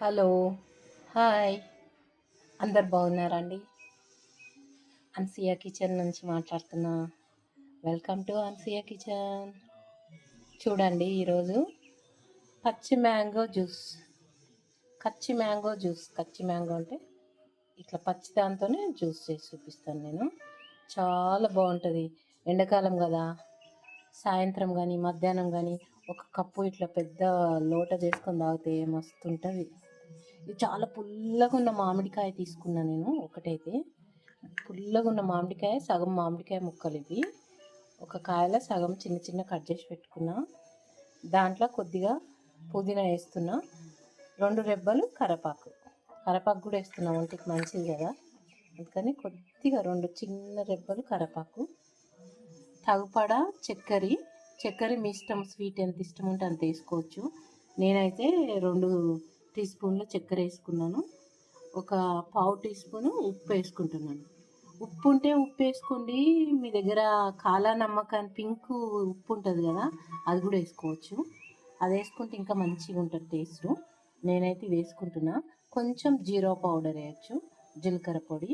Hello. Hi. అందరు బాగున్నారండి? Ansiya kitchen నుంచి మాట్లాడుతున్నా. Welcome to Ansiya kitchen. చూడండి, ఈరోజు పచ్చి మ్యాంగో జ్యూస్. కచ్చి మ్యాంగో అంటే ఇట్లా పచ్చి దాంతోనే జ్యూస్ చేసి చూపిస్తాను నేను. చాలా బాగుంటుంది. ఎండాకాలం కదా, సాయంత్రం కానీ మధ్యాహ్నం కానీ ఒక కప్పు ఇట్లా పెద్ద లోట చేసుకొని తాగితే మస్తు ఉంటుంది. ఇది చాలా పుల్లగా ఉన్న మామిడికాయ తీసుకున్నా నేను. ఒకటైతే పుల్లగా ఉన్న మామిడికాయ, సగం మామిడికాయ ముక్కలు ఇవి. ఒక కాయలో సగం చిన్న చిన్న కట్ చేసి పెట్టుకున్నా. దాంట్లో కొద్దిగా పుదీనా వేస్తున్నా, 2 రెబ్బలు కరేపాకు కూడా వేస్తున్నా, ఒంటికి మంచిది కదా. అందుకని కొద్దిగా 2 చిన్న రెబ్బలు కరేపాకు, తగుపడ చక్కెర మీ ఇష్టం, స్వీట్ ఎంత ఇష్టం ఉంటే అంత వేసుకోవచ్చు. నేనైతే 2 టీ స్పూన్ల చక్కెర వేసుకున్నాను. ఒక పావు టీ స్పూను ఉప్పు వేసుకుంటున్నాను. ఉప్పు ఉంటే ఉప్పు వేసుకోండి. మీ దగ్గర కాలా నమ్మక్ అని పింక్ ఉప్పు ఉంటుంది కదా, అది కూడా వేసుకోవచ్చు. అది వేసుకుంటే ఇంకా మంచిగా ఉంటుంది టేస్ట్. నేనైతే వేసుకుంటున్నా. కొంచెం జీరా పౌడర్ వేయచ్చు, జీలకర్ర పొడి.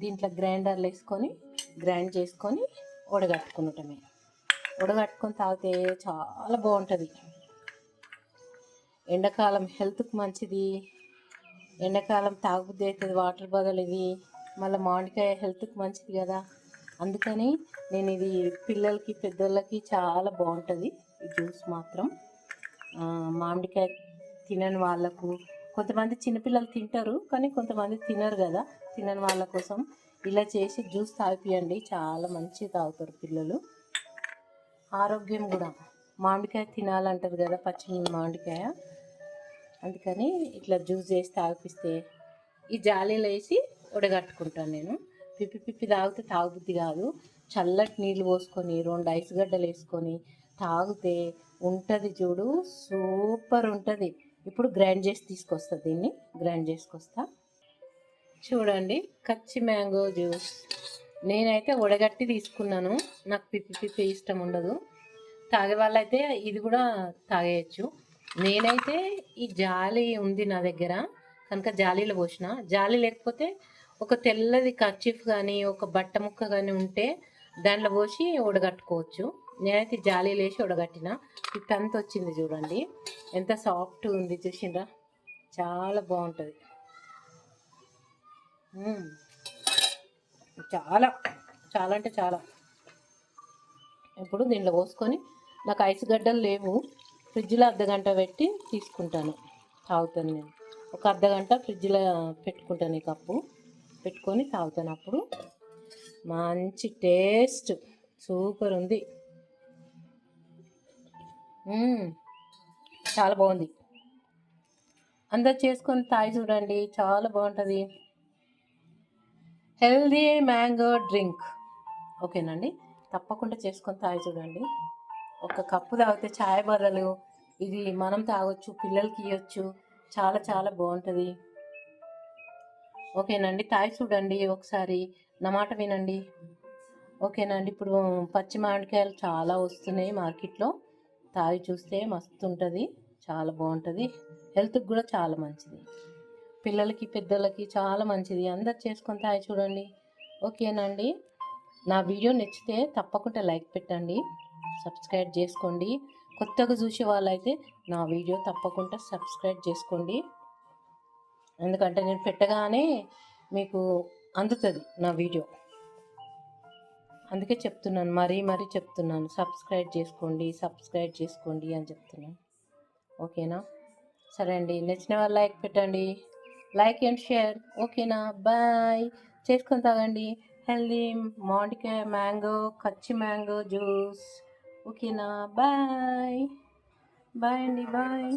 దీంట్లో గ్రైండర్లో వేసుకొని గ్రైండ్ చేసుకొని ఉడగట్టుకున్నటమే. ఉడగట్టుకొని తాగితే చాలా బాగుంటుంది. ఎండాకాలం హెల్త్కి మంచిది. ఎండాకాలం తాగుబుద్ధి అవుతుంది వాటర్ బదులు ఇది. మళ్ళీ మామిడికాయ హెల్త్కి మంచిది కదా. అందుకని నేను ఇది పిల్లలకి పెద్దోళ్ళకి చాలా బాగుంటుంది ఈ జ్యూస్ మాత్రం. మామిడికాయ తినని వాళ్ళకు, కొంతమంది చిన్నపిల్లలు తింటారు కానీ కొంతమంది తినరు కదా. తినని వాళ్ళ కోసం ఇలా చేసి జ్యూస్ తాగిపియండి, చాలా మంచిగా తాగుతారు పిల్లలు. ఆరోగ్యం కూడా. మామిడికాయ తినాలంటారు కదా, పచ్చి మామిడికాయ. అందుకని ఇట్లా జ్యూస్ చేసి తాగిపిస్తే ఈ జాలీలో వేసి ఉడగట్టుకుంటాను నేను. పిప్పి తాగితే తాగుబుద్ధి కాదు. చల్లటి నీళ్ళు పోసుకొని 2 ఐస్ గడ్డలు వేసుకొని తాగితే ఉంటుంది చూడు, సూపర్ ఉంటుంది. ఇప్పుడు గ్రైండ్ చేసి తీసుకొస్తా, దీన్ని గ్రైండ్ చేసుకొస్తా. చూడండి, కచ్చి మ్యాంగో జ్యూస్ నేనైతే ఉడగట్టి తీసుకున్నాను. నాకు పిప్పి ఇష్టం ఉండదు. తాగే వాళ్ళైతే ఇది కూడా తాగేయచ్చు. నేనైతే ఈ జాలి ఉంది నా దగ్గర కనుక జాలీలో పోసిన. జాలి లేకపోతే ఒక తెల్లది కర్చీఫ్ కానీ ఒక బట్ట ముక్క కానీ ఉంటే దాంట్లో పోసి ఉడగట్టుకోవచ్చు. నేనైతే జాలీలో వేసి ఉడగట్టిన. పిప్పి అంత వచ్చింది చూడండి, ఎంత సాఫ్ట్ ఉంది చూసిండ్రా, చాలా బాగుంటుంది. చాలా చాలా అంటే చాలా. ఇప్పుడు దీంట్లో పోసుకొని, నాకు ఐస్ గడ్డలు లేవు, ఫ్రిడ్జ్లో అర్ధగంట పెట్టి తీసుకుంటాను, తాగుతాను నేను. ఒక అర్ధగంట ఫ్రిడ్జ్లో పెట్టుకుంటాను, ఈ కప్పు పెట్టుకొని తాగుతాను. అప్పుడు మంచి టేస్ట్, సూపర్ ఉంది. చాలా బాగుంది. అందరు చేసుకొని తాగి చూడండి, చాలా బాగుంటుంది. Healthy mango drink. ఓకేనండి, తప్పకుండా చేసుకొని తాగి చూడండి. ఒక కప్పు తాగితే చాయ్ బదులు ఇది మనం తాగొచ్చు, పిల్లలకి ఇవ్వచ్చు. చాలా చాలా బాగుంటుంది. ఓకేనండి, తాగి చూడండి ఒకసారి, నా మాట వినండి. ఓకేనండి, ఇప్పుడు పచ్చి మామిడికాయలు చాలా వస్తున్నాయి మార్కెట్లో. తాగి చూస్తే మస్తు ఉంటుంది, చాలా బాగుంటుంది. హెల్త్కి కూడా చాలా మంచిది, పిల్లలకి పెద్దలకి చాలా మంచిది. అందరు చేసుకొని తాగి చూడండి. ఓకేనండి, నా వీడియో నచ్చితే తప్పకుండా లైక్ పెట్టండి, సబ్స్క్రైబ్ చేసుకోండి. కొత్తగా చూసే వాళ్ళైతే నా వీడియో తప్పకుండా సబ్స్క్రైబ్ చేసుకోండి. ఎందుకంటే నేను పెట్టగానే మీకు అందుతుంది నా వీడియో. అందుకే చెప్తున్నాను, మరీ చెప్తున్నాను, సబ్స్క్రైబ్ చేసుకోండి అని చెప్తున్నాను. ఓకేనా? సరే అండి, నచ్చిన వాళ్ళు లైక్ పెట్టండి, లైక్ అండ్ షేర్. ఓకేనా? బాయ్. చేసుకొని తాగండి హెల్దీ మామిడికాయ కచ్చి మ్యాంగో జ్యూస్. ఓకేనా? బాయ్ అండి, బాయ్.